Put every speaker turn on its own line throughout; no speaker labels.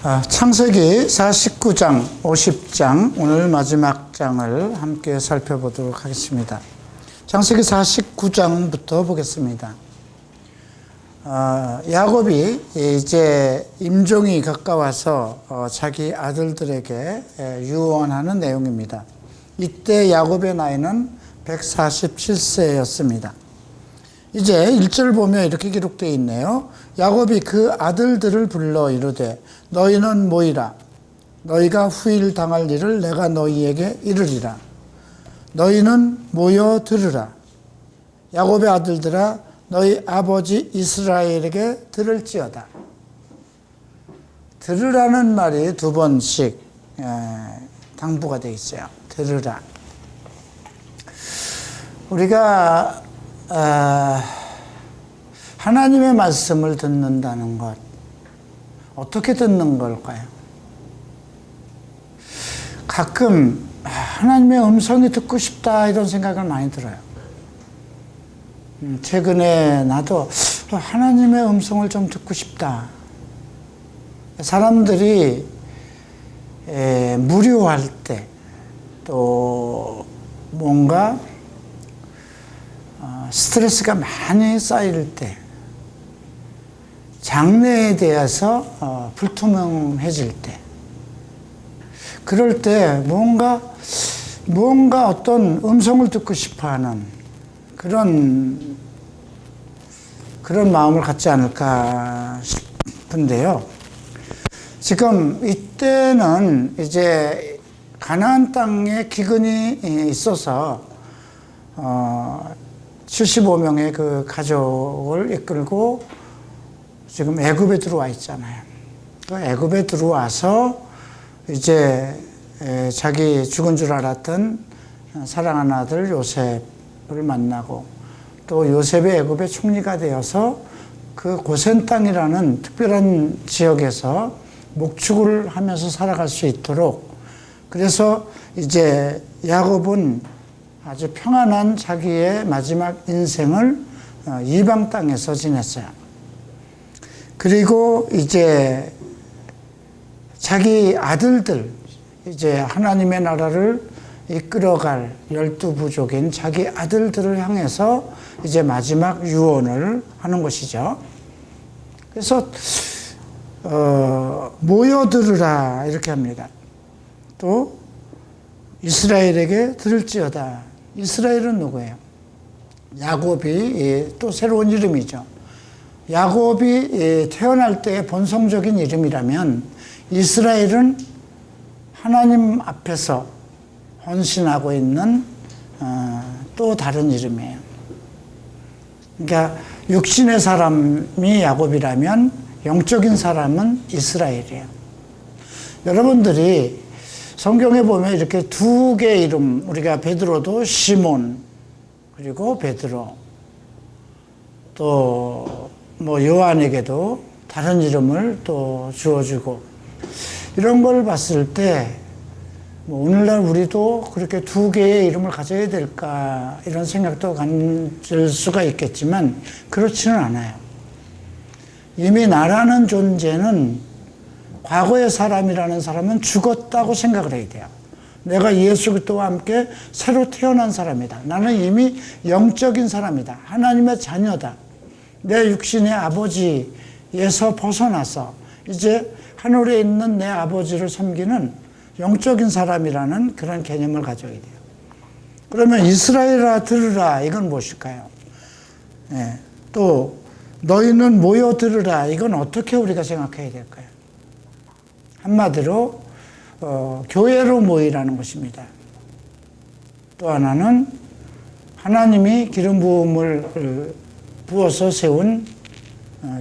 창세기 49장, 50장, 오늘 마지막 장을 함께 살펴보도록 하겠습니다. 창세기 49장부터 보겠습니다. 야곱이 이제 임종이 가까워서 자기 아들들에게 유언하는 내용입니다. 이때 야곱의 나이는 147세였습니다. 이제 1절 보면 이렇게 기록되어 있네요. 야곱이 그 아들들을 불러 이르되 너희는 모이라. 너희가 후일 당할 일을 내가 너희에게 이르리라. 너희는 모여 들으라. 야곱의 아들들아 너희 아버지 이스라엘에게 들을지어다. 들으라는 말이 두 번씩 당부가 되어 있어요. 들으라. 우리가 하나님의 말씀을 듣는다는 것, 어떻게 듣는 걸까요? 가끔 하나님의 음성이 듣고 싶다 이런 생각을 많이 들어요. 최근에 나도 하나님의 음성을 좀 듣고 싶다. 사람들이 무료할 때, 또 뭔가 스트레스가 많이 쌓일 때, 장래에 대해서 불투명해질 때, 그럴 때 뭔가 어떤 음성을 듣고 싶어하는 그런 마음을 갖지 않을까 싶은데요. 지금 이때는 이제 가나안 땅에 기근이 있어서 75명의 그 가족을 이끌고 지금 애굽에 들어와 있잖아요. 그 애굽에 들어와서 이제 자기 죽은 줄 알았던 사랑하는 아들 요셉을 만나고 또 요셉의 애굽의 총리가 되어서 그 고센 땅이라는 특별한 지역에서 목축을 하면서 살아갈 수 있도록, 그래서 이제 야곱은 아주 평안한 자기의 마지막 인생을 이방 땅에서 지냈어요. 그리고 이제 자기 아들들, 이제 하나님의 나라를 이끌어갈 12부족인 자기 아들들을 향해서 이제 마지막 유언을 하는 것이죠. 그래서 모여들으라 이렇게 합니다. 또 이스라엘에게 들을지어다. 이스라엘은 누구예요? 야곱이 또 새로운 이름이죠. 야곱이 태어날 때의 본성적인 이름이라면 이스라엘은 하나님 앞에서 헌신하고 있는 또 다른 이름이에요. 그러니까 육신의 사람이 야곱이라면 영적인 사람은 이스라엘이에요. 여러분들이 성경에 보면 이렇게 두 개의 이름, 우리가 베드로도 시몬, 그리고 베드로, 또 뭐 요한에게도 다른 이름을 또 주어주고, 이런 걸 봤을 때 뭐 오늘날 우리도 그렇게 두 개의 이름을 가져야 될까 이런 생각도 가질 수가 있겠지만 그렇지는 않아요. 이미 나라는 존재는, 과거의 사람이라는 사람은 죽었다고 생각을 해야 돼요. 내가 예수 그리스도와 함께 새로 태어난 사람이다. 나는 이미 영적인 사람이다. 하나님의 자녀다. 내 육신의 아버지에서 벗어나서 이제 하늘에 있는 내 아버지를 섬기는 영적인 사람이라는 그런 개념을 가져야 돼요. 그러면 이스라엘아 들으라, 이건 무엇일까요? 또 너희는 모여 들으라, 이건 어떻게 우리가 생각해야 될까요? 한마디로 교회로 모이라는 것입니다. 또 하나는 하나님이 기름 부음을 부어서 세운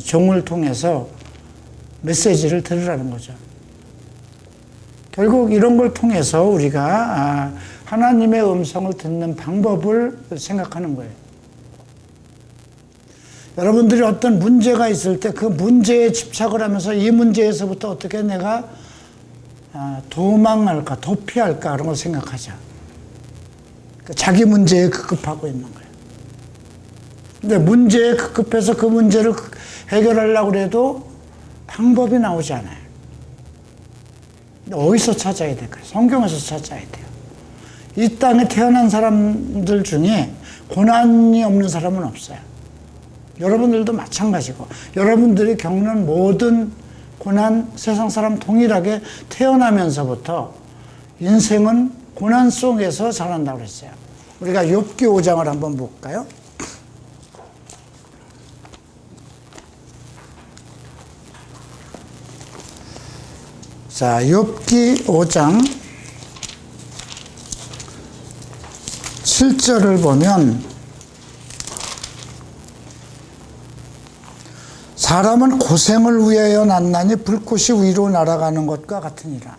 종을 통해서 메시지를 들으라는 거죠. 결국 이런 걸 통해서 우리가 하나님의 음성을 듣는 방법을 생각하는 거예요. 여러분들이 어떤 문제가 있을 때 그 문제에 집착을 하면서 이 문제에서부터 어떻게 내가 도망할까, 도피할까 그런 걸 생각하자. 자기 문제에 급급하고 있는 거예요. 근데 문제에 급급해서 그 문제를 해결하려고 해도 방법이 나오지 않아요. 어디서 찾아야 될까요? 성경에서 찾아야 돼요. 이 땅에 태어난 사람들 중에 고난이 없는 사람은 없어요. 여러분들도 마찬가지고, 여러분들이 겪는 모든 고난, 세상 사람 동일하게 태어나면서부터 인생은 고난 속에서 자란다고 그랬어요. 우리가 욥기 5장을 한번 볼까요? 자, 욥기 5장 7절을 보면, 사람은 고생을 위하여 났나니 불꽃이 위로 날아가는 것과 같으니라.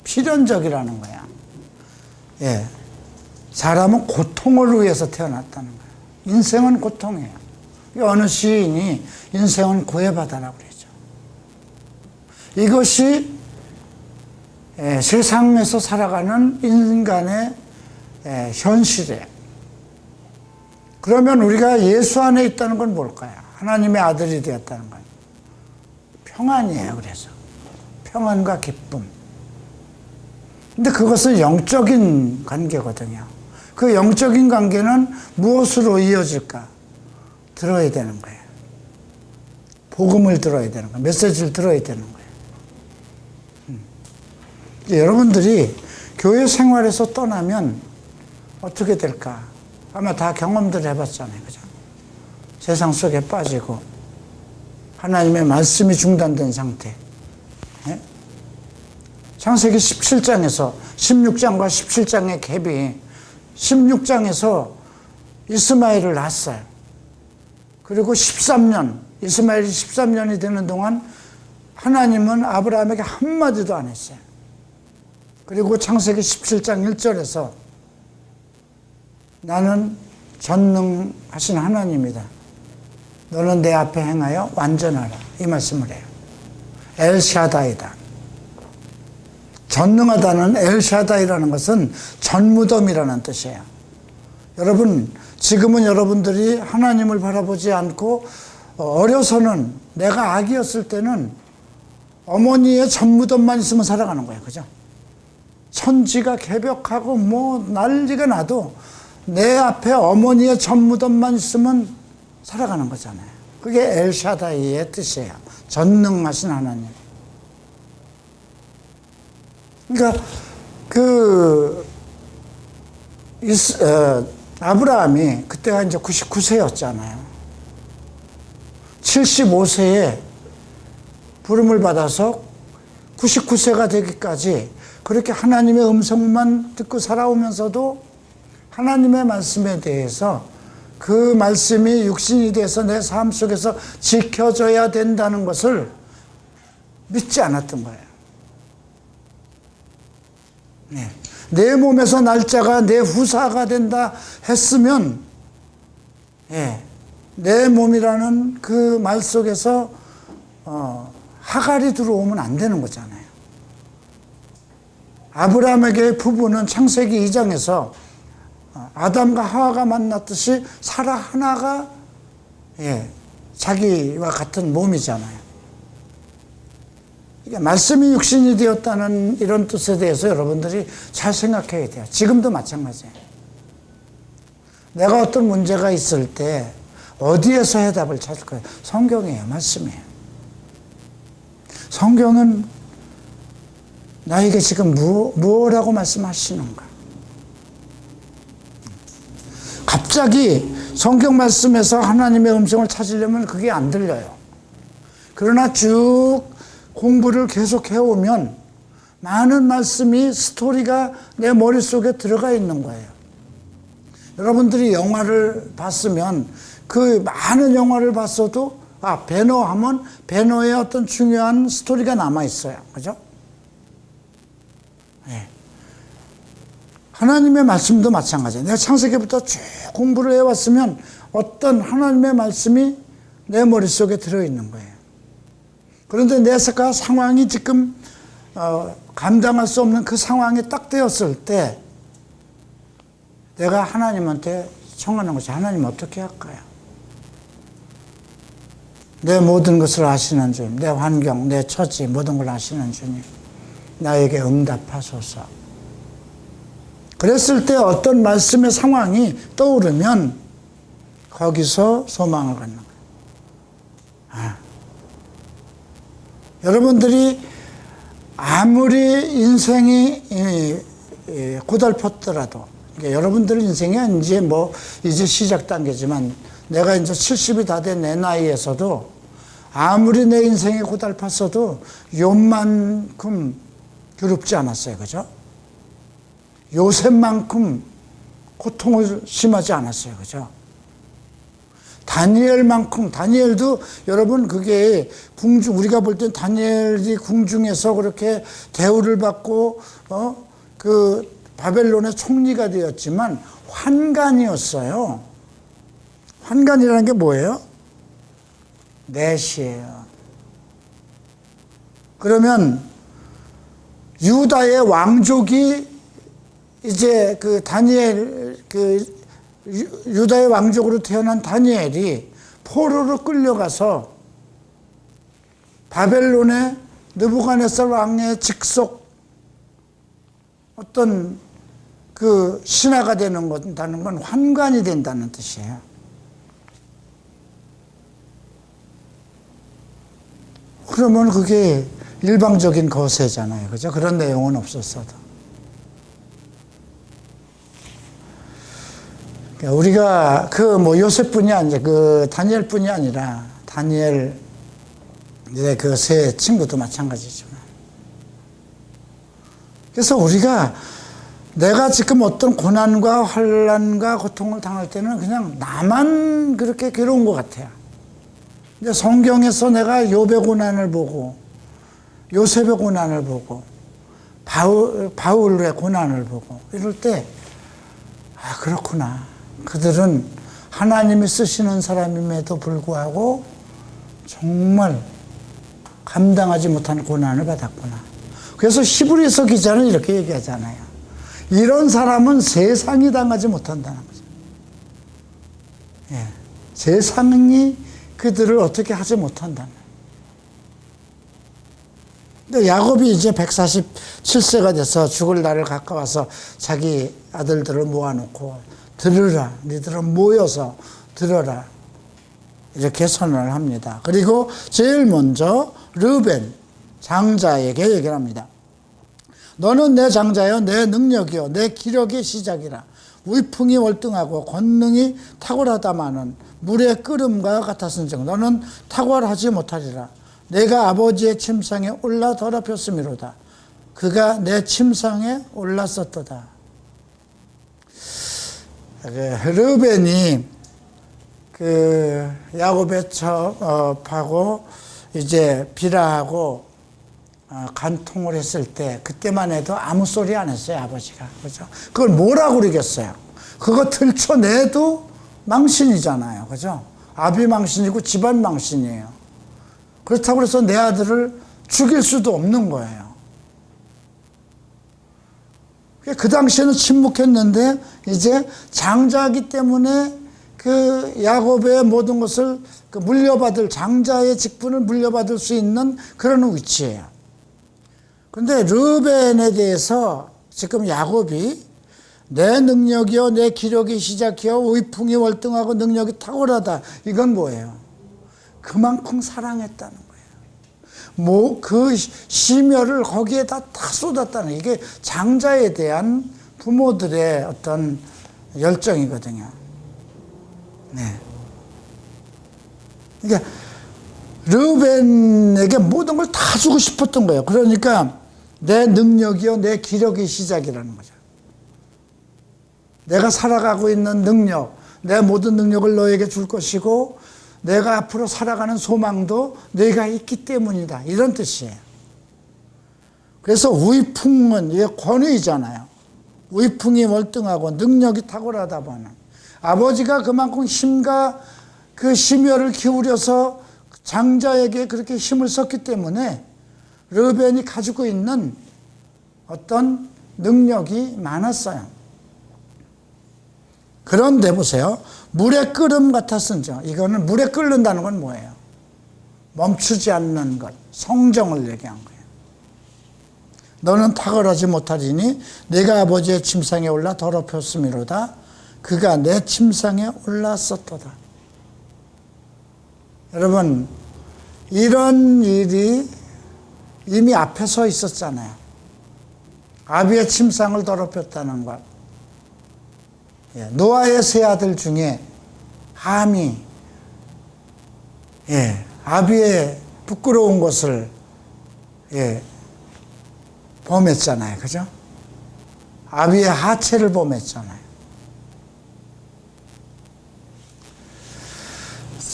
필연적이라는 거야. 예. 사람은 고통을 위해서 태어났다는 거야. 인생은 고통이에요. 어느 시인이 인생은 고해바다라고 그러죠. 이것이 세상에서 살아가는 인간의 현실이에요. 그러면 우리가 예수 안에 있다는 건 뭘까요? 하나님의 아들이 되었다는 건 평안이에요. 그래서 평안과 기쁨. 근데 그것은 영적인 관계거든요. 그 영적인 관계는 무엇으로 이어질까? 들어야 되는 거예요. 복음을 들어야 되는 거예요. 메시지를 들어야 되는 거예요. 여러분들이 교회 생활에서 떠나면 어떻게 될까? 아마 다 경험들 해봤잖아요. 그죠? 세상 속에 빠지고 하나님의 말씀이 중단된 상태. 예? 창세기 17장에서 16장과 17장의 갭이 16장에서 이스마엘을 낳았어요. 그리고 13년, 이스마엘이 13년이 되는 동안 하나님은 아브라함에게 한마디도 안 했어요. 그리고 창세기 17장 1절에서 나는 전능하신 하나님이다. 너는 내 앞에 행하여 완전하라. 이 말씀을 해요. 엘샤다이다. 전능하다는 엘샤다이라는 것은 전무덤이라는 뜻이에요. 여러분, 지금은 여러분들이 하나님을 바라보지 않고 어려서는, 내가 아기였을 때는 어머니의 전무덤만 있으면 살아가는 거예요. 그죠? 천지가 개벽하고 뭐 난리가 나도 내 앞에 어머니의 전무덤만 있으면 살아가는 거잖아요. 그게 엘샤다이의 뜻이에요. 전능하신 하나님. 그러니까 아브라함이 그때가 이제 99세였잖아요. 75세에 부름을 받아서 99세가 되기까지 그렇게 하나님의 음성만 듣고 살아오면서도 하나님의 말씀에 대해서 그 말씀이 육신이 돼서 내 삶 속에서 지켜져야 된다는 것을 믿지 않았던 거예요. 네. 내 몸에서 날짜가 내 후사가 된다 했으면, 내 몸이라는 그 말 속에서 하갈이 들어오면 안 되는 거잖아요. 아브라함에게 부부는 창세기 2장에서 아담과 하와가 만났듯이 사라 하나가 자기와 같은 몸이잖아요. 그러니까 말씀이 육신이 되었다는 이런 뜻에 대해서 여러분들이 잘 생각해야 돼요. 지금도 마찬가지예요. 내가 어떤 문제가 있을 때 어디에서 해답을 찾을 거예요? 성경이에요. 말씀이에요. 성경은 나에게 지금 무엇이라고 말씀하시는가? 갑자기 성경 말씀에서 하나님의 음성을 찾으려면 그게 안 들려요. 그러나 쭉 공부를 계속 해오면 많은 말씀이, 스토리가 내 머릿속에 들어가 있는 거예요. 여러분들이 영화를 봤으면 그 많은 영화를 봤어도 배너 하면 배너의 어떤 중요한 스토리가 남아있어요. 그죠? 네. 하나님의 말씀도 마찬가지예요. 내가 창세기부터 쭉 공부를 해왔으면 어떤 하나님의 말씀이 내 머릿속에 들어있는 거예요. 그런데 내가 상황이 지금 감당할 수 없는 그 상황이 딱 되었을 때 내가 하나님한테 청하는 것이, 하나님 어떻게 할까요? 내 모든 것을 아시는 주님, 내 환경, 내 처지, 모든 걸 아시는 주님, 나에게 응답하소서. 그랬을 때 어떤 말씀의 상황이 떠오르면 거기서 소망을 갖는 거예요. 여러분들이 아무리 인생이 고달팠더라도, 여러분들 인생이 이제 시작 단계지만, 내가 이제 70이 다 된 내 나이에서도 아무리 내 인생이 고달팠어도 욥만큼 괴롭지 않았어요. 그죠? 요셉만큼 고통을 심하지 않았어요. 그죠? 다니엘도 여러분 그게 우리가 볼 땐 다니엘이 궁중에서 그렇게 대우를 받고 그 바벨론의 총리가 되었지만 환관이었어요. 환관이라는 게 뭐예요? 넷이에요. 그러면 유다의 왕족이 이제 유다의 왕족으로 태어난 다니엘이 포로로 끌려가서 바벨론의 느부갓네살 왕의 직속 어떤 그 신하가 되는 건 환관이 된다는 뜻이에요. 그러면 그게 일방적인 거세잖아요. 그죠? 그런 내용은 없었어도. 우리가 요셉뿐이 아니라 다니엘뿐이 아니라 다니엘 이제 그 세 친구도 마찬가지지만. 그래서 우리가 내가 지금 어떤 고난과 환난과 고통을 당할 때는 그냥 나만 그렇게 괴로운 것 같아요. 근데 성경에서 내가 욥의 고난을 보고 요셉의 고난을 보고 바울의 고난을 보고 이럴 때 그렇구나. 그들은 하나님이 쓰시는 사람임에도 불구하고 정말 감당하지 못한 고난을 받았구나. 그래서 히브리서 기자는 이렇게 얘기하잖아요. 이런 사람은 세상이 당하지 못한다는 거죠. 예, 세상이 그들을 어떻게 하지 못한다는. 근데 야곱이 이제 147세가 돼서 죽을 날을 가까워서 자기 아들들을 모아놓고 들으라, 너희들은 모여서 들어라, 이렇게 선언을 합니다. 그리고 제일 먼저 르벤 장자에게 얘기를 합니다. 너는 내 장자여, 내 능력이여, 내 기력의 시작이라. 위풍이 월등하고 권능이 탁월하다마는 물의 끓음과 같았은즉 너는 탁월하지 못하리라. 내가 아버지의 침상에 올라 더럽혔음이로다. 그가 내 침상에 올랐었도다. 르벤이 야곱의 첩하고 이제 비라하고 간통을 했을 때 그때만 해도 아무 소리 안 했어요, 아버지가. 그죠? 그걸 뭐라고 그러겠어요? 그거 들춰내도 망신이잖아요. 그죠? 아비 망신이고 집안 망신이에요. 그렇다고 해서 내 아들을 죽일 수도 없는 거예요. 그 당시에는 침묵했는데 이제 장자이기 때문에 그 야곱의 모든 것을 물려받을, 장자의 직분을 물려받을 수 있는 그런 위치예요. 그런데 르벤에 대해서 지금 야곱이 내 능력이요, 내 기력이 시작이요, 위풍이 월등하고 능력이 탁월하다. 이건 뭐예요? 그만큼 사랑했다는 거예요. 그 심혈을 거기에다 다 쏟았다는, 이게 장자에 대한 부모들의 어떤 열정이거든요. 네. 그러니까 르벤에게 모든 걸 다 주고 싶었던 거예요. 그러니까 내 능력이요, 내 기력의 시작이라는 거죠. 내가 살아가고 있는 능력, 내 모든 능력을 너에게 줄 것이고 내가 앞으로 살아가는 소망도 너희가 있기 때문이다. 이런 뜻이에요. 그래서 위풍은 이게 권위잖아요. 위풍이 월등하고 능력이 탁월하다 보는. 아버지가 그만큼 힘과 그 심혈을 기울여서 장자에게 그렇게 힘을 썼기 때문에 르벤이 가지고 있는 어떤 능력이 많았어요. 그런데 보세요. 물에 끓음 같았은즉, 이거는 물에 끓는다는 건 뭐예요? 멈추지 않는 것, 성정을 얘기한 거예요. 너는 탁월하지 못하리니 내가 아버지의 침상에 올라 더럽혔음이로다. 그가 내 침상에 올랐었도다. 여러분, 이런 일이 이미 앞에 서 있었잖아요. 아비의 침상을 더럽혔다는 것. 노아의 세 아들 중에 함이 아비의 부끄러운 것을 범했잖아요. 그죠? 아비의 하체를 범했잖아요.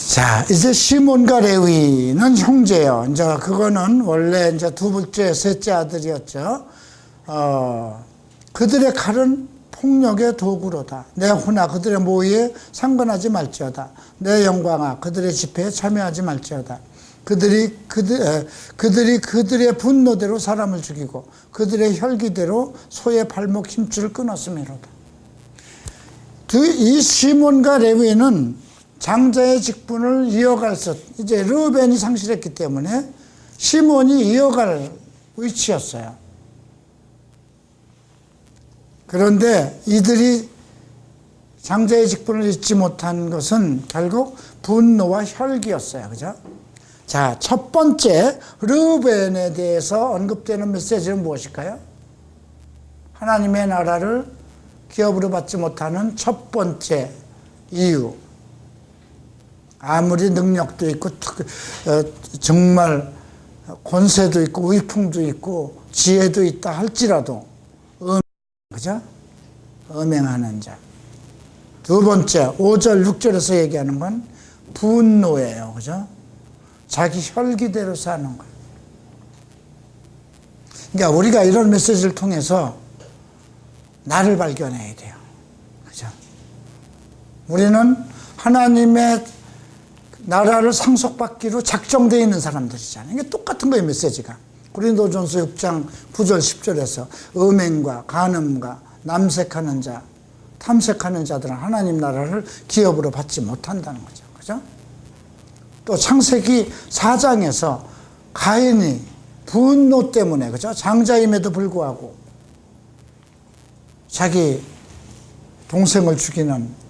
자, 이제 시몬과 레위는 형제예요. 이제 그거는 원래 이제 두 번째, 셋째 아들이었죠. 그들의 칼은 폭력의 도구로다. 내 혼아 그들의 모의에 상관하지 말지어다. 내 영광아 그들의 집회에 참여하지 말지어다. 그들이 그들의 분노대로 사람을 죽이고 그들의 혈기대로 소의 발목 힘줄을 끊었음이로다. 이 시몬과 레위는 장자의 직분을 이어갈 수, 이제 르우벤이 상실했기 때문에 시몬이 이어갈 위치였어요. 그런데 이들이 장자의 직분을 잊지 못한 것은 결국 분노와 혈기였어요. 그죠? 자, 첫 번째 르우벤에 대해서 언급되는 메시지는 무엇일까요? 하나님의 나라를 기업으로 받지 못하는 첫 번째 이유. 아무리 능력도 있고 정말 권세도 있고 위풍도 있고 지혜도 있다 할지라도 그죠? 음행하는 자. 두 번째 5절 6절에서 얘기하는 건 분노예요. 그죠? 자기 혈기대로 사는 거예요. 그러니까 우리가 이런 메시지를 통해서 나를 발견해야 돼요. 그죠? 우리는 하나님의 나라를 상속받기로 작정되어 있는 사람들이잖아요. 이게 똑같은 거예요, 메시지가. 고린도전서 6장 9절 10절에서 음행과 간음과 남색하는 자, 탐색하는 자들은 하나님 나라를 기업으로 받지 못한다는 거죠. 그죠? 또 창세기 4장에서 가인이 분노 때문에, 그죠? 장자임에도 불구하고 자기 동생을 죽이는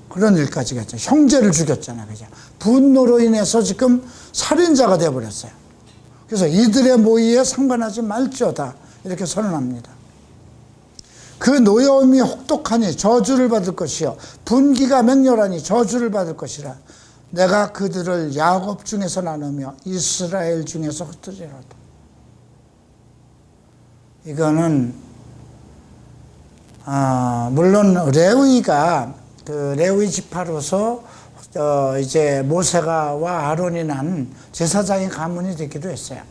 그런 일까지 했죠. 형제를 죽였잖아요. 그죠? 분노로 인해서 지금 살인자가 되어버렸어요. 그래서 이들의 모의에 상관하지 말지어다. 이렇게 선언합니다. 그 노여움이 혹독하니 저주를 받을 것이요. 분기가 맹렬하니 저주를 받을 것이라. 내가 그들을 야곱 중에서 나누며 이스라엘 중에서 흩어지리로다. 이거는 물론 레위가 그 레위 지파로서 이제 모세가와 아론이 난 제사장의 가문이 되기도 했어요.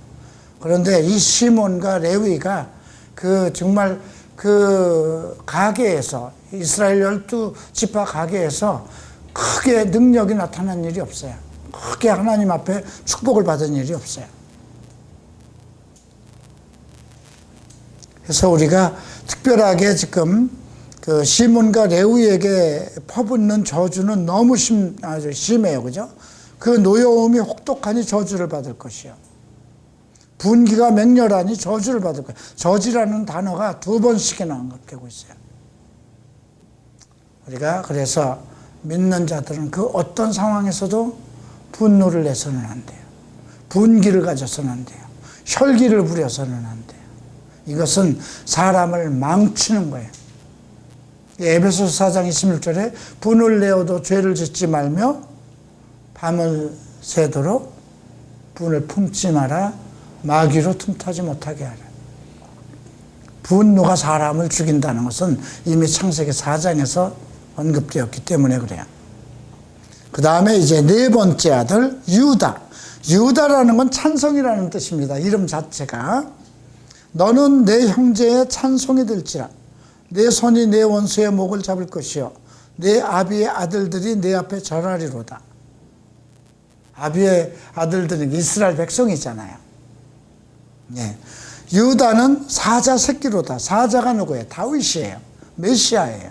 그런데 이 시몬과 레위가 그 정말 그 가계에서 이스라엘 12지파 가계에서 크게 능력이 나타난 일이 없어요. 크게 하나님 앞에 축복을 받은 일이 없어요. 그래서 우리가 특별하게 지금 그 시몬과 레위에게 퍼붓는 저주는 너무 아주 심해요. 그죠? 그 노여움이 혹독하니 저주를 받을 것이요. 분기가 맹렬하니 저주를 받을 거예요. 저지라는 단어가 2번씩이나 언급되고 있어요. 우리가 그래서 믿는 자들은 그 어떤 상황에서도 분노를 내서는 안 돼요. 분기를 가져서는 안 돼요. 혈기를 부려서는 안 돼요. 이것은 사람을 망치는 거예요. 에베소서 4장 26절에 분을 내어도 죄를 짓지 말며 밤을 새도록 분을 품지 마라. 마귀로 틈타지 못하게 하라. 분노가 사람을 죽인다는 것은 이미 창세기 4장에서 언급되었기 때문에 그래요. 그 다음에 이제 네 번째 아들 유다. 유다라는 건 찬송이라는 뜻입니다. 이름 자체가. 너는 내 형제의 찬송이 될지라. 내 손이 내 원수의 목을 잡을 것이요 내 아비의 아들들이 내 앞에 절하리로다. 아비의 아들들은 이스라엘 백성이잖아요. 예. 유다는 사자 새끼로다. 사자가 누구예요? 다윗이에요. 메시아예요.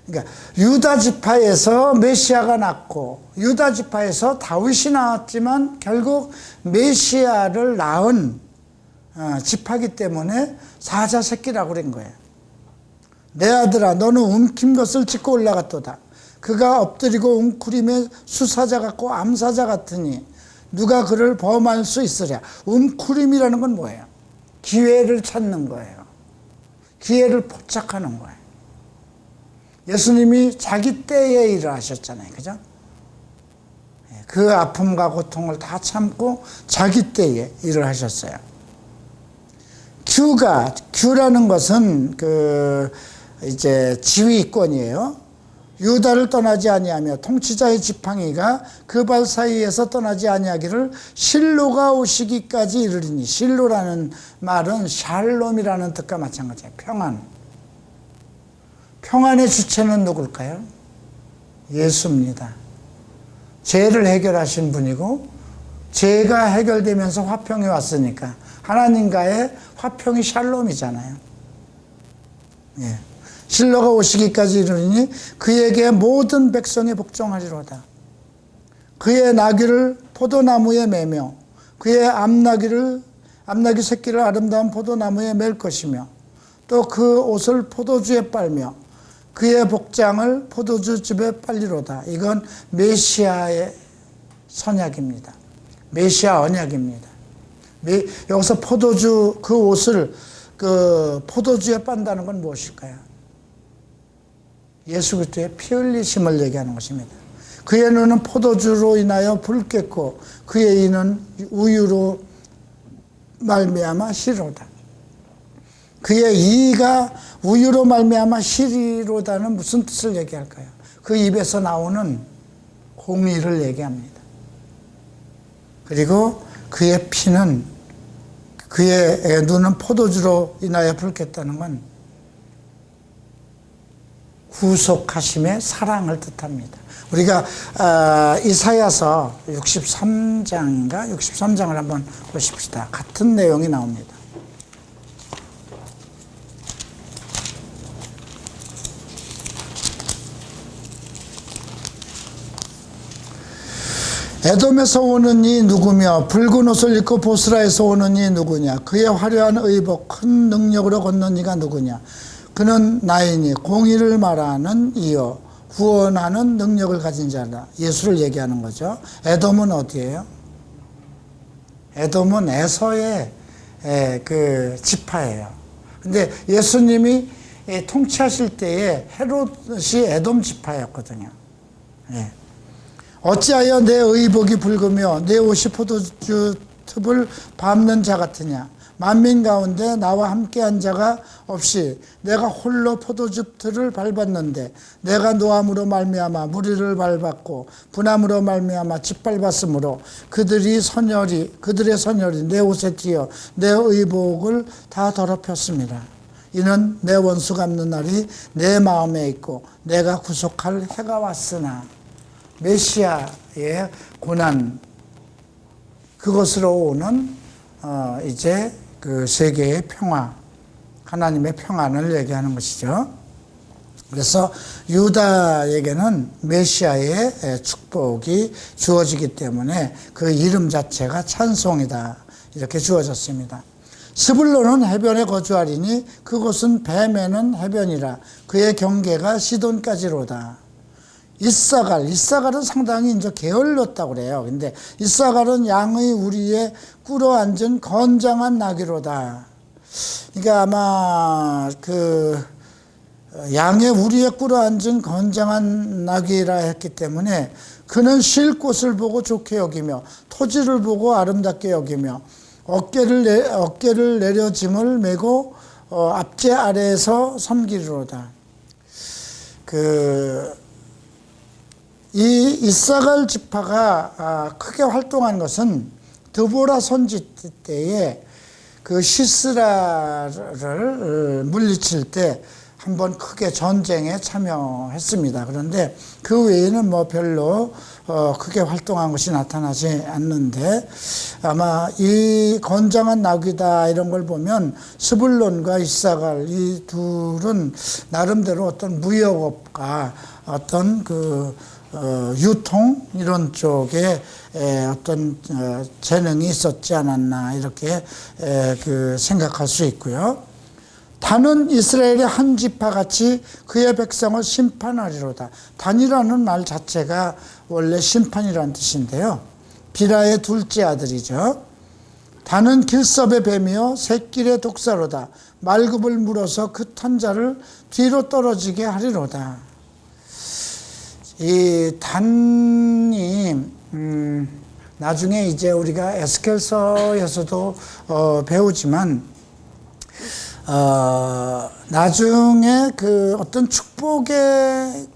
그러니까 유다 지파에서 메시아가 났고 유다 지파에서 다윗이 나왔지만 결국 메시아를 낳은 지파기 때문에 사자 새끼라고 그런 거예요. 내 아들아 너는 움킨 것을 짚고 올라갔도다. 그가 엎드리고 웅크림에 수사자 같고 암사자 같으니 누가 그를 범할 수 있으랴. 웅크림이라는 건 뭐예요? 기회를 찾는 거예요. 기회를 포착하는 거예요. 예수님이 자기 때에 일을 하셨잖아요. 그죠? 그 아픔과 고통을 다 참고 자기 때에 일을 하셨어요. 규라는 것은 이제 지휘권이에요. 유다를 떠나지 아니하며 통치자의 지팡이가 그 발 사이에서 떠나지 아니하기를 실로가 오시기까지 이르리니, 실로라는 말은 샬롬이라는 뜻과 마찬가지예요. 평안. 평안의 주체는 누굴까요? 예수입니다. 죄를 해결하신 분이고 죄가 해결되면서 화평이 왔으니까 하나님과의 화평이 샬롬이잖아요. 예. 실로가 오시기까지 이르니 그에게 모든 백성이 복종하리로다. 그의 나귀를 포도나무에 매며 그의 암나귀 새끼를 아름다운 포도나무에 맬 것이며 또 그 옷을 포도주에 빨며 그의 복장을 포도주즙에 빨리로다. 이건 메시아의 선약입니다. 메시아 언약입니다. 여기서 포도주 그 옷을 포도주에 빤다는 건 무엇일까요? 예수 그리스도의 피 흘리심을 얘기하는 것입니다. 그의 눈은 포도주로 인하여 붉겠고 그의 이는 우유로 말미암아 시로다. 그의 이가 우유로 말미암아 시리로다는 무슨 뜻을 얘기할까요? 그 입에서 나오는 공의를 얘기합니다. 그리고 그의 피는, 그의 눈은 포도주로 인하여 붉겠다는 건 구속하심의 사랑을 뜻합니다. 우리가 이사야서 63장인가 63장을 한번 보십시다. 같은 내용이 나옵니다. 에돔에서 오는 이 누구며 붉은 옷을 입고 보스라에서 오는 이 누구냐. 그의 화려한 의복 큰 능력으로 걷는 이가 누구냐. 그는 나이니 공의를 말하는 이요 구원하는 능력을 가진 자다. 예수를 얘기하는 거죠. 에돔은 어디예요? 에돔은 에서의 그 지파예요. 근데 예수님이 통치하실 때에 헤롯이 에돔 지파였거든요. 예. 어찌하여 내 의복이 붉으며 내 옷이 포도주 즙을 밟는 자 같으냐. 만민 가운데 나와 함께한 자가 없이 내가 홀로 포도즙 틀을 밟았는데 내가 노함으로 말미암아 무리를 밟았고 분함으로 말미암아 짓밟았으므로 그들의 선열이 내 옷에 튀어 내 의복을 다 더럽혔습니다. 이는 내 원수 갚는 날이 내 마음에 있고 내가 구속할 해가 왔으나. 메시아의 고난, 그것으로 오는 이제 그 세계의 평화, 하나님의 평안을 얘기하는 것이죠. 그래서 유다에게는 메시아의 축복이 주어지기 때문에 그 이름 자체가 찬송이다, 이렇게 주어졌습니다. 스불론은 해변에 거주하리니 그곳은 뱀에는 해변이라. 그의 경계가 시돈까지로다. 이사갈은 상당히 이제 게을렀다고 그래요. 근데 이사갈은 양의 우리에 꿇어 앉은 건장한 나귀로다. 그러니까 아마 양의 우리에 꿇어 앉은 건장한 나귀라 했기 때문에 그는 쉴 곳을 보고 좋게 여기며 토지를 보고 아름답게 여기며 어깨를 내려 짐을 메고 앞제 아래에서 섬기리로다. 이 이사갈 지파가 크게 활동한 것은 드보라 선지 때에 그 시스라를 물리칠 때 한번 크게 전쟁에 참여했습니다. 그런데 그 외에는 뭐 별로 크게 활동한 것이 나타나지 않는데, 아마 이 건장한 나귀다 이런 걸 보면 스불론과 이사갈 이 둘은 나름대로 어떤 무역업과 어떤 유통 이런 쪽에 어떤 재능이 있었지 않았나 이렇게 생각할 수 있고요. 단은 이스라엘의 한 지파같이 그의 백성을 심판하리로다. 단이라는 말 자체가 원래 심판이라는 뜻인데요. 비라의 둘째 아들이죠. 단은 길섭의 뱀이요 샛길의 독사로다. 말급을 물어서 그 탄자를 뒤로 떨어지게 하리로다. 이 단이 나중에 이제 우리가 에스겔서에서도 배우지만 나중에 그 어떤 축복의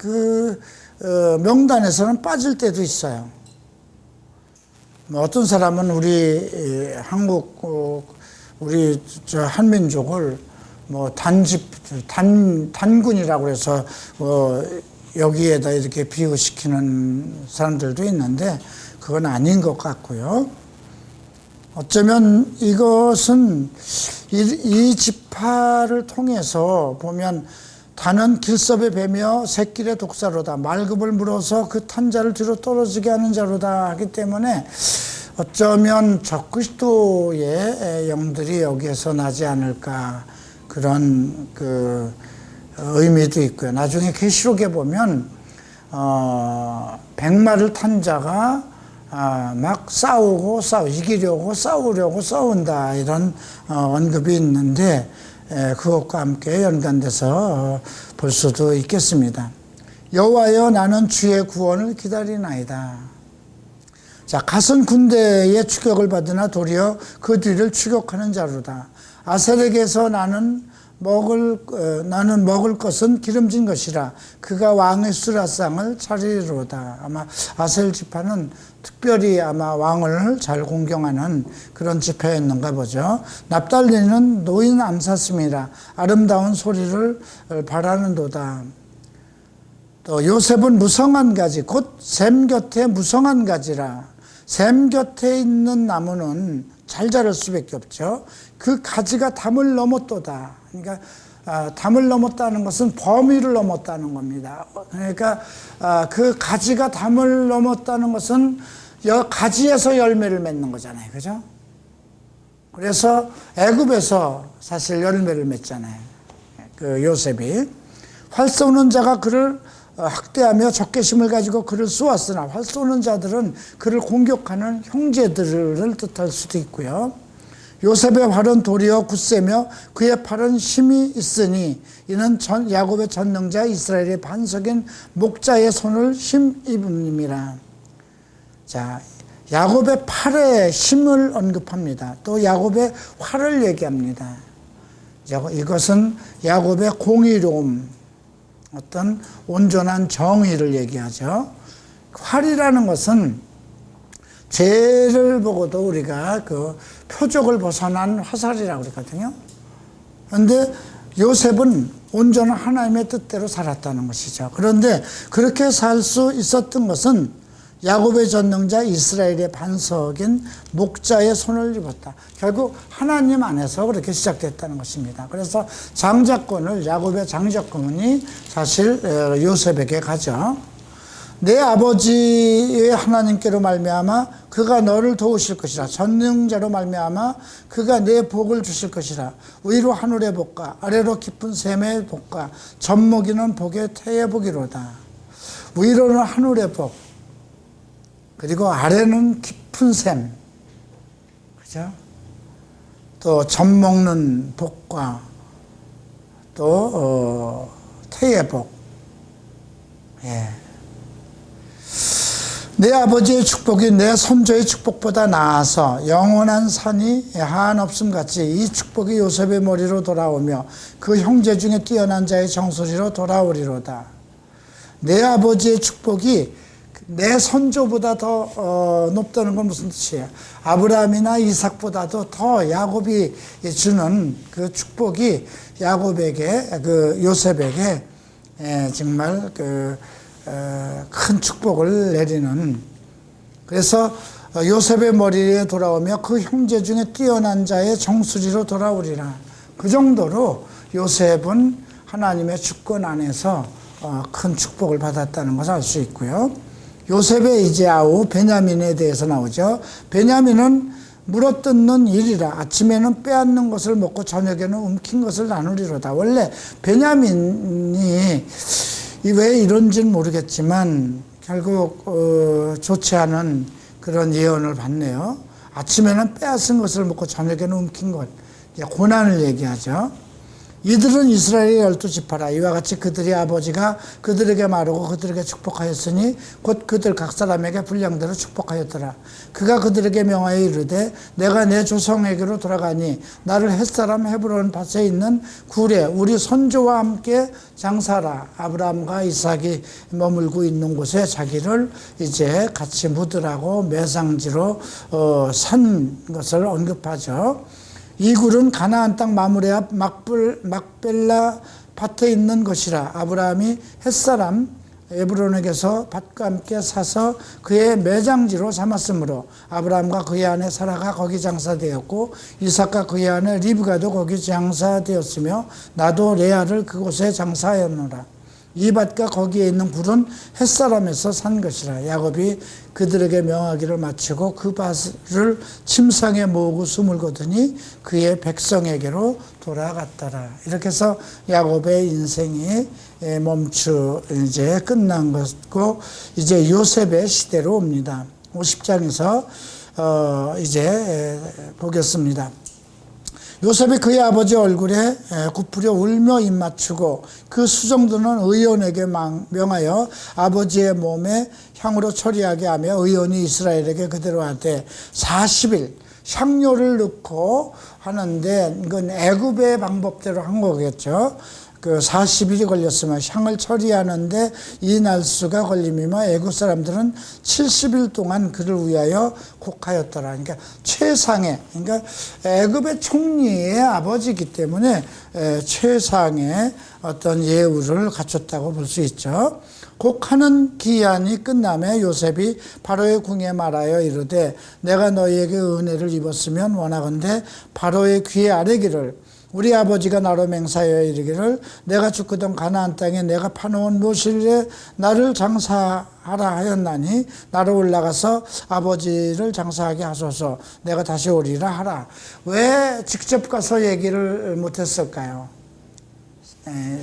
명단에서는 빠질 때도 있어요. 어떤 사람은 우리 한국 우리 한민족을 단군이라고 해서 여기에다 이렇게 비유시키는 사람들도 있는데 그건 아닌 것 같고요. 어쩌면 이것은 이 지파를 통해서 보면 단은 길섭의 뱀이여 샛길의 독사로다. 말급을 물어서 그 탄자를 뒤로 떨어지게 하는 자로다 하기 때문에 어쩌면 적그리스도의 영들이 여기에서 나지 않을까 그런 의미도 있고요. 나중에 계시록에 보면 백마를 탄 자가 막 이기려고 싸우려고 싸운다 이런 언급이 있는데 그것과 함께 연관돼서 볼 수도 있겠습니다. 여호와여 나는 주의 구원을 기다리나이다. 자, 갓은 군대의 추격을 받으나 도리어 그 뒤를 추격하는 자로다. 아셀에게서 나는 먹을 것은 기름진 것이라 그가 왕의 수라상을 차리리로다. 아마 아셀 지파는 특별히 아마 왕을 잘 공경하는 그런 지파였는가 보죠. 납달리는 노인 암사슴이라 아름다운 소리를 바라는도다. 또 요셉은 무성한 가지 곧 샘 곁에 무성한 가지라. 샘 곁에 있는 나무는 잘 자랄 수밖에 없죠. 그 가지가 담을 넘었도다. 그러니까 담을 넘었다는 것은 범위를 넘었다는 겁니다. 그러니까 그 가지가 담을 넘었다는 것은 가지에서 열매를 맺는 거잖아요. 그죠? 그래서 애굽에서 사실 열매를 맺잖아요. 그 요셉이 활 쏘는 자가 그를 학대하며 적개심을 가지고 그를 쏘았으나 활 쏘는 자들은 그를 공격하는 형제들을 뜻할 수도 있고요. 요셉의 활은 도리어 굳세며 그의 팔은 힘이 있으니 이는 야곱의 전능자 이스라엘의 반석인 목자의 손을 힘입음이라. 자, 야곱의 팔에 힘을 언급합니다. 또 야곱의 활을 얘기합니다. 이것은 야곱의 공의로움, 어떤 온전한 정의를 얘기하죠. 활이라는 것은 죄를 보고도 우리가 그 표적을 벗어난 화살이라고 그러거든요. 그런데 요셉은 온전한 하나님의 뜻대로 살았다는 것이죠. 그런데 그렇게 살 수 있었던 것은 야곱의 전능자 이스라엘의 반석인 목자의 손을 입었다. 결국 하나님 안에서 그렇게 시작됐다는 것입니다. 그래서 장자권을 야곱의 장자권이 사실 요셉에게 가죠. 내 아버지의 하나님께로 말미암아 그가 너를 도우실 것이라. 전능자로 말미암아 그가 내 복을 주실 것이라. 위로 하늘의 복과 아래로 깊은 샘의 복과 젖먹이는 복의 태의 복이로다. 위로는 하늘의 복, 그리고 아래는 깊은 샘, 그죠? 또 젖먹는 복과 또 태의 복. 예. 내 아버지의 축복이 내 선조의 축복보다 나아서 영원한 산이 한없음 같이 이 축복이 요셉의 머리로 돌아오며 그 형제 중에 뛰어난 자의 정수리로 돌아오리로다. 내 아버지의 축복이 내 선조보다 더 높다는 건 무슨 뜻이에요? 아브라함이나 이삭보다도 더 야곱이 주는 그 축복이 야곱에게, 요셉에게 정말 큰 축복을 내리는. 그래서 요셉의 머리에 돌아오며 그 형제 중에 뛰어난 자의 정수리로 돌아오리라. 그 정도로 요셉은 하나님의 주권 안에서 큰 축복을 받았다는 것을 알 수 있고요. 요셉의 이제 아우 베냐민에 대해서 나오죠. 베냐민은 물어뜯는 일이라 아침에는 빼앗는 것을 먹고 저녁에는 움킨 것을 나누리로다. 원래 베냐민이 왜 이런지는 모르겠지만 결국 좋지 않은 그런 예언을 받네요. 아침에는 빼앗은 것을 먹고 저녁에는 움킨 것. 고난을 얘기하죠. 이들은 이스라엘의 12지파라. 이와 같이 그들의 아버지가 그들에게 말하고 그들에게 축복하였으니 곧 그들 각 사람에게 분량대로 축복하였더라. 그가 그들에게 명하여 이르되 내가 내 조상에게로 돌아가니 나를 햇사람 헤브론 밭에 있는 굴에 우리 선조와 함께 장사하라. 아브라함과 이삭이 머물고 있는 곳에 자기를 이제 같이 묻으라고 매상지로 산 것을 언급하죠. 이 굴은 가나안 땅 마므레 앞 막벨라 밭에 있는 것이라. 아브라함이 햇사람 에브론에게서 밭과 함께 사서 그의 매장지로 삼았으므로 아브라함과 그의 아내 사라가 거기 장사되었고 이삭과 그의 아내 리브가도 거기 장사되었으며 나도 레아를 그곳에 장사하였노라. 이 밭과 거기에 있는 굴은 햇사람에서 산 것이라. 야곱이 그들에게 명하기를 마치고 그 밭을 침상에 모으고 숨을 거두니 그의 백성에게로 돌아갔더라. 이렇게 해서 야곱의 인생이 이제 끝난 것고 이제 요셉의 시대로 옵니다. 50장에서 이제 보겠습니다. 요셉이 그의 아버지 얼굴에 굽으려 울며 입맞추고 그 수정들은 의원에게 명하여 아버지의 몸에 향으로 처리하게 하며 의원이 이스라엘에게 그대로 하되 40일 향료를 넣고 하는데 이건 애굽의 방법대로 한 거겠죠. 그 40일이 걸렸으면 향을 처리하는데 이 날수가 걸림이며 애굽 사람들은 70일 동안 그를 위하여 곡하였더라. 그러니까 최상의, 그러니까 애굽의 총리의 아버지이기 때문에 최상의 어떤 예우를 갖췄다고 볼 수 있죠. 곡하는 기한이 끝남에 요셉이 바로의 궁에 말하여 이르되 내가 너희에게 은혜를 입었으면 원하건대 바로의 귀에 아뢰기를 우리 아버지가 나로 맹세하여 이르기를 내가 죽거든 가나안 땅에 내가 파놓은 묘실에 나를 장사하라 하였나니 나로 올라가서 아버지를 장사하게 하소서. 내가 다시 오리라 하라. 왜 직접 가서 얘기를 못했을까요?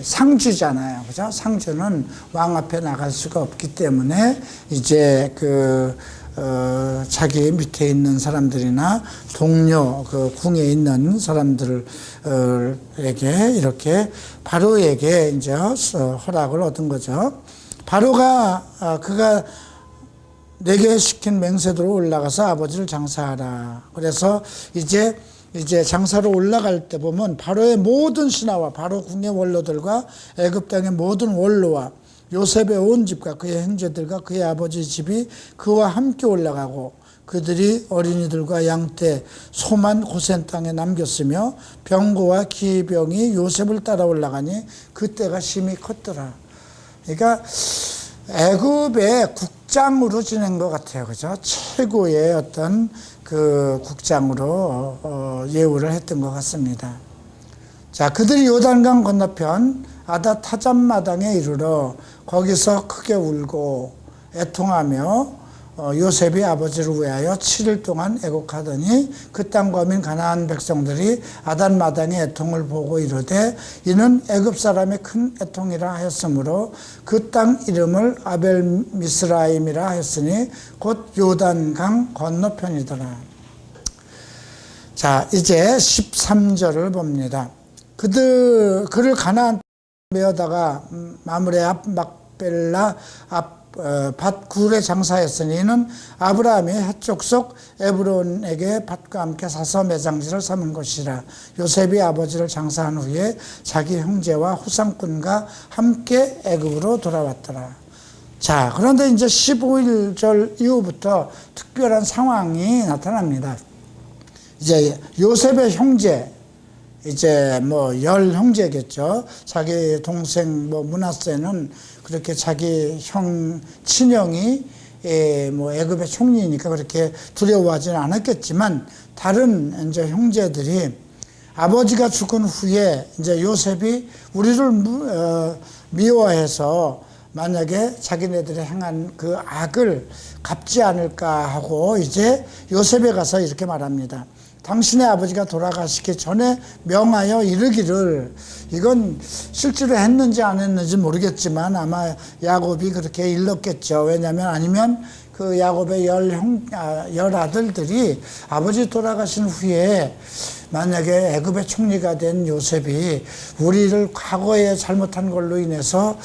상주잖아요, 그죠? 상주는 왕 앞에 나갈 수가 없기 때문에 이제 자기 밑에 있는 사람들이나 동료 그 궁에 있는 사람들에게 이렇게 바로에게 이제 허락을 얻은 거죠. 바로가 그가 내게 시킨 맹세대로 올라가서 아버지를 장사하라. 그래서 이제 장사로 올라갈 때 보면 바로의 모든 신하와 바로 궁의 원로들과 애굽 땅의 모든 원로와 요셉의 온 집과 그의 형제들과 그의 아버지 집이 그와 함께 올라가고 그들이 어린이들과 양떼 소만 고센 땅에 남겼으며 병거와 기병이 요셉을 따라 올라가니 그때가 심히 컸더라. 그러니까 애굽의 국장으로 지낸 것 같아요, 그죠? 최고의 어떤 그 국장으로 예우를 했던 것 같습니다. 자, 그들이 요단강 건너편 아다 타잔 마당에 이르러 거기서 크게 울고 애통하며 요셉이 아버지를 위하여 7일 동안 애곡하더니 그 땅 거민 가나안 백성들이 아단 마당의 애통을 보고 이르되 이는 애굽 사람의 큰 애통이라 하였으므로 그 땅 이름을 아벨 미스라임이라 하였으니 곧 요단강 건너편이더라. 자, 이제 13절을 봅니다. 그를 가나안 메어다가 마므레 앞 막벨라 앞 밭 굴에 장사했으니 이는 아브라함이 해쪽 속 에브론에게 밭과 함께 사서 매장지를 삼은 것이라. 요셉이 아버지를 장사한 후에 자기 형제와 후상꾼과 함께 애굽으로 돌아왔더라. 자, 그런데 이제 15절 이후부터 특별한 상황이 나타납니다. 이제 요셉의 형제, 이제 열 형제겠죠. 자기 동생 므낫세는 그렇게 자기 친형이 애굽의 총리니까 그렇게 두려워하지는 않았겠지만 다른 이제 형제들이 아버지가 죽은 후에 이제 요셉이 우리를 미워해서 만약에 자기네들이 행한 그 악을 갚지 않을까 하고 이제 요셉에 가서 이렇게 말합니다. 당신의 아버지가 돌아가시기 전에 명하여 이르기를, 이건 실제로 했는지 안 했는지 모르겠지만 아마 야곱이 그렇게 일렀겠죠. 왜냐하면 아니면 그 야곱의 열 아들들이 아버지 돌아가신 후에 만약에 애굽의 총리가 된 요셉이 우리를 과거에 잘못한 걸로 인해서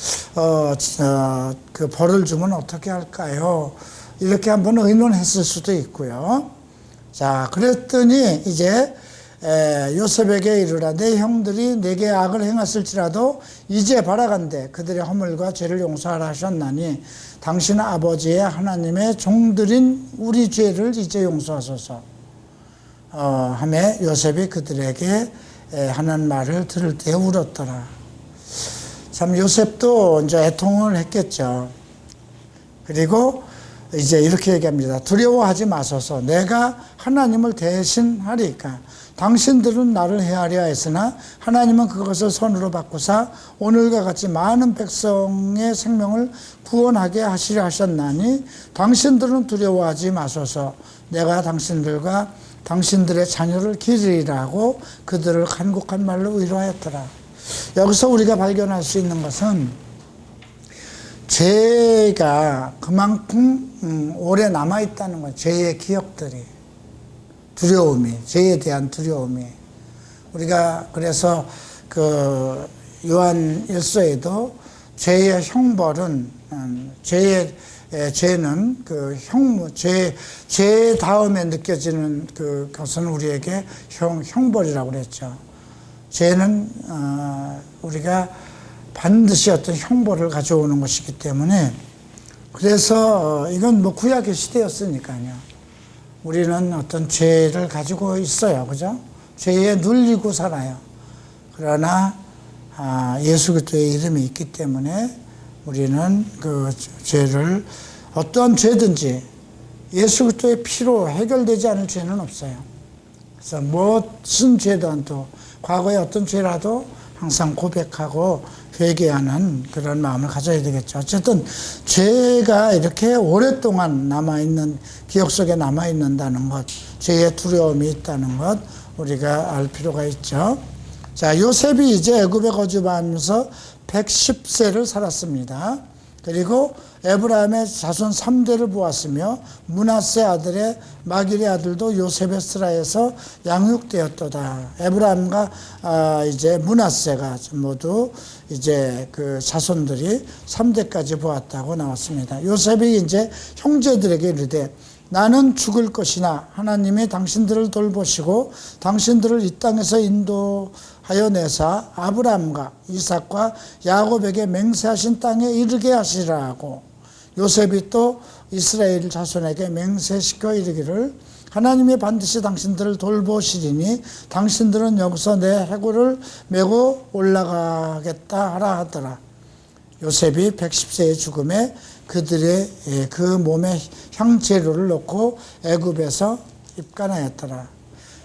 그 벌을 주면 어떻게 할까요? 이렇게 한번 의논했을 수도 있고요. 자, 그랬더니 이제 요셉에게 이르라, 내 형들이 내게 악을 행했을지라도 이제 바라간대 그들의 허물과 죄를 용서하라 하셨나니 당신 아버지의 하나님의 종들인 우리 죄를 이제 용서하소서 하매 요셉이 그들에게 하는 말을 들을 때 울었더라. 참 요셉도 이제 애통을 했겠죠. 그리고 이제 이렇게 얘기합니다. 두려워하지 마소서. 내가 하나님을 대신하리까. 당신들은 나를 해하려 했으나 하나님은 그것을 선으로 바꾸사 오늘과 같이 많은 백성의 생명을 구원하게 하시려 하셨나니 당신들은 두려워하지 마소서. 내가 당신들과 당신들의 자녀를 기르리라 하고 그들을 간곡한 말로 위로하였더라. 여기서 우리가 발견할 수 있는 것은 죄가 그만큼 오래 남아있다는 거예요. 죄의 기억들이. 두려움이, 죄에 대한 두려움이. 우리가 그래서 그 요한 1서에도 죄의 형벌은, 죄는 그 죄 다음에 느껴지는 그것은 우리에게 형벌이라고 그랬죠. 죄는, 우리가 반드시 어떤 형벌을 가져오는 것이기 때문에, 그래서 이건 뭐 구약의 시대였으니까요. 우리는 어떤 죄를 가지고 있어요. 그죠? 죄에 눌리고 살아요. 그러나 예수 그리스도의 이름이 있기 때문에 우리는 그 죄를, 어떠한 죄든지 예수 그리스도의 피로 해결되지 않을 죄는 없어요. 그래서 무슨 죄도 과거의 어떤 죄라도 항상 고백하고 회개하는 그런 마음을 가져야 되겠죠. 어쨌든 죄가 이렇게 오랫동안 남아있는, 기억 속에 남아있는다는 것, 죄의 두려움이 있다는 것 우리가 알 필요가 있죠. 자, 요셉이 이제 애굽에 거주하면서 110세를 살았습니다. 그리고 에브라임의 자손 3대를 보았으며 므낫세 아들의 마길의 아들도 요셉의 스라에서 양육되었도다. 에브라임과 이제 므낫세가 모두 이제 그 자손들이 3대까지 보았다고 나왔습니다. 요셉이 이제 형제들에게 이르되 나는 죽을 것이나 하나님이 당신들을 돌보시고 당신들을 이 땅에서 인도하여 내사 아브라함과 이삭과 야곱에게 맹세하신 땅에 이르게 하시라고. 요셉이 또 이스라엘 자손에게 맹세시켜 이르기를 하나님이 반드시 당신들을 돌보시리니 당신들은 여기서 내 해골을 메고 올라가겠다 하라 하더라. 요셉이 110세의 죽음에 그들의 그 몸에 향재료를 넣고 애굽에서 입간하였더라.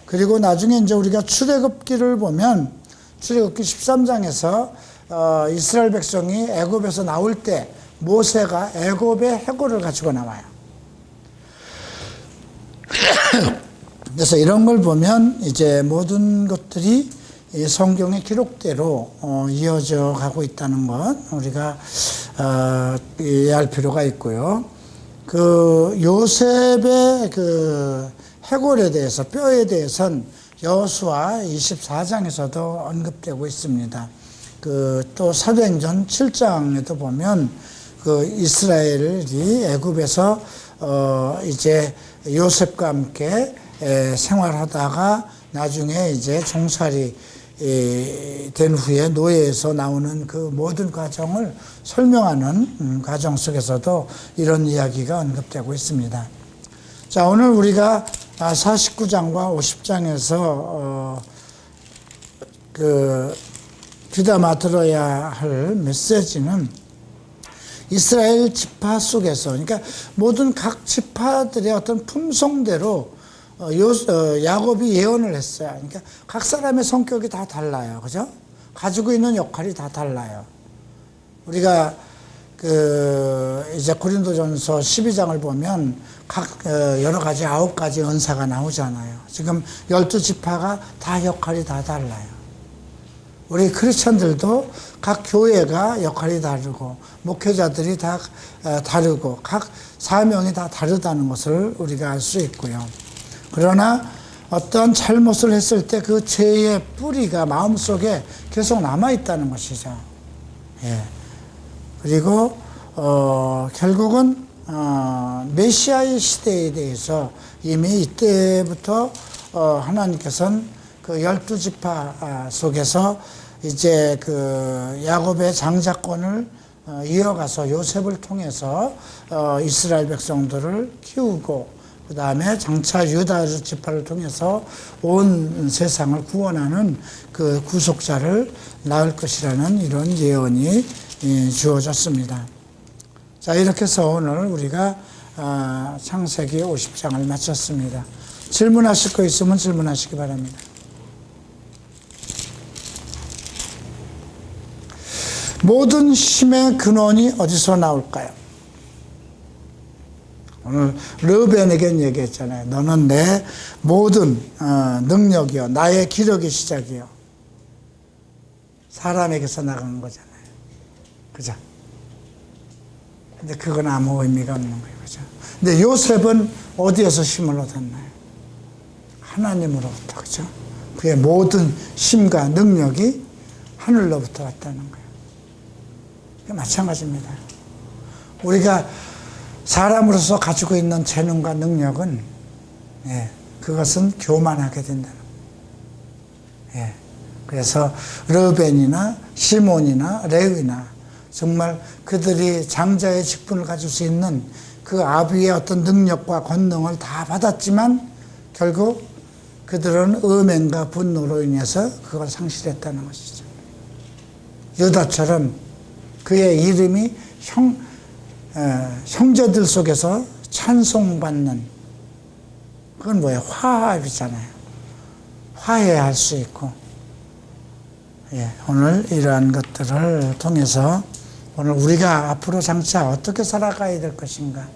그리고 나중에 이제 우리가 출애굽기를 보면 출애굽기 13장에서 이스라엘 백성이 애굽에서 나올 때 모세가 애굽의 해골을 가지고 나와요. 그래서 이런 걸 보면 이제 모든 것들이 이 성경의 기록대로 이어져 가고 있다는 것 우리가 이해할 필요가 있고요. 그 요셉의 그 해골에 대해서, 뼈에 대해서는 여호수아 24장에서도 언급되고 있습니다. 그 또 사도행전 7장에도 보면 그 이스라엘이 애굽에서 이제 요셉과 함께 생활하다가 나중에 이제 종살이 된 후에 노예에서 나오는 그 모든 과정을 설명하는 과정 속에서도 이런 이야기가 언급되고 있습니다. 자, 오늘 우리가 49장과 50장에서 그 귀담아 들어야 할 메시지는 이스라엘 지파 속에서, 그러니까 모든 각 지파들의 어떤 품성대로 야곱이 예언을 했어요. 그러니까 각 사람의 성격이 다 달라요. 그죠? 가지고 있는 역할이 다 달라요. 우리가 이제 고린도전서 12장을 보면 여러 가지 9가지 은사가 나오잖아요. 지금 12지파가 다 역할이 다 달라요. 우리 크리스천들도 각 교회가 역할이 다르고 목회자들이 다 다르고 각 사명이 다 다르다는 것을 우리가 알 수 있고요. 그러나 어떤 잘못을 했을 때 그 죄의 뿌리가 마음속에 계속 남아있다는 것이죠. 예. 그리고 결국은 메시아의 시대에 대해서 이미 이때부터 하나님께서는 그 12지파 속에서 이제 그 야곱의 장자권을 이어가서 요셉을 통해서 이스라엘 백성들을 키우고 그 다음에 장차 유다 지파를 통해서 온 세상을 구원하는 그 구속자를 낳을 것이라는 이런 예언이 주어졌습니다. 자, 이렇게 해서 오늘 우리가 창세기 50장을 마쳤습니다. 질문하실 거 있으면 질문하시기 바랍니다. 모든 힘의 근원이 어디서 나올까요? 오늘 르벤에겐 얘기했잖아요. 너는 내 모든 능력이요, 나의 기력의 시작이요. 사람에게서 나가는 거잖아요. 그죠? 근데 그건 아무 의미가 없는 거예요. 그죠? 근데 요셉은 어디에서 힘을 얻었나요? 하나님으로부터. 그죠? 그의 모든 힘과 능력이 하늘로부터 왔다는 거예요. 마찬가지입니다. 우리가 사람으로서 가지고 있는 재능과 능력은 그것은 교만하게 된다는 거예요. 그래서 르벤이나 시몬이나 레위나 정말 그들이 장자의 직분을 가질 수 있는 그 아비의 어떤 능력과 권능을 다 받았지만 결국 그들은 음행과 분노로 인해서 그걸 상실했다는 것이죠. 유다처럼 그의 이름이 형제들 속에서 찬송받는, 그건 뭐예요? 화합이잖아요. 화해할 수 있고. 오늘 이러한 것들을 통해서 오늘 우리가 앞으로 장차 어떻게 살아가야 될 것인가,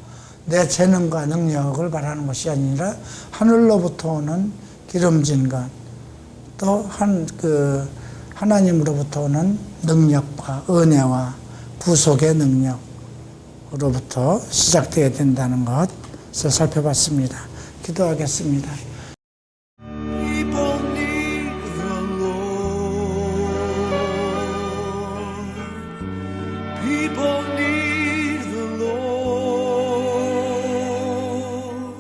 내 재능과 능력을 바라는 것이 아니라 하늘로부터 오는 기름진 것, 또 하나님으로부터 오는 능력과 은혜와 구속의 능력으로부터 시작되어야 된다는 것을 살펴봤습니다. 기도하겠습니다. People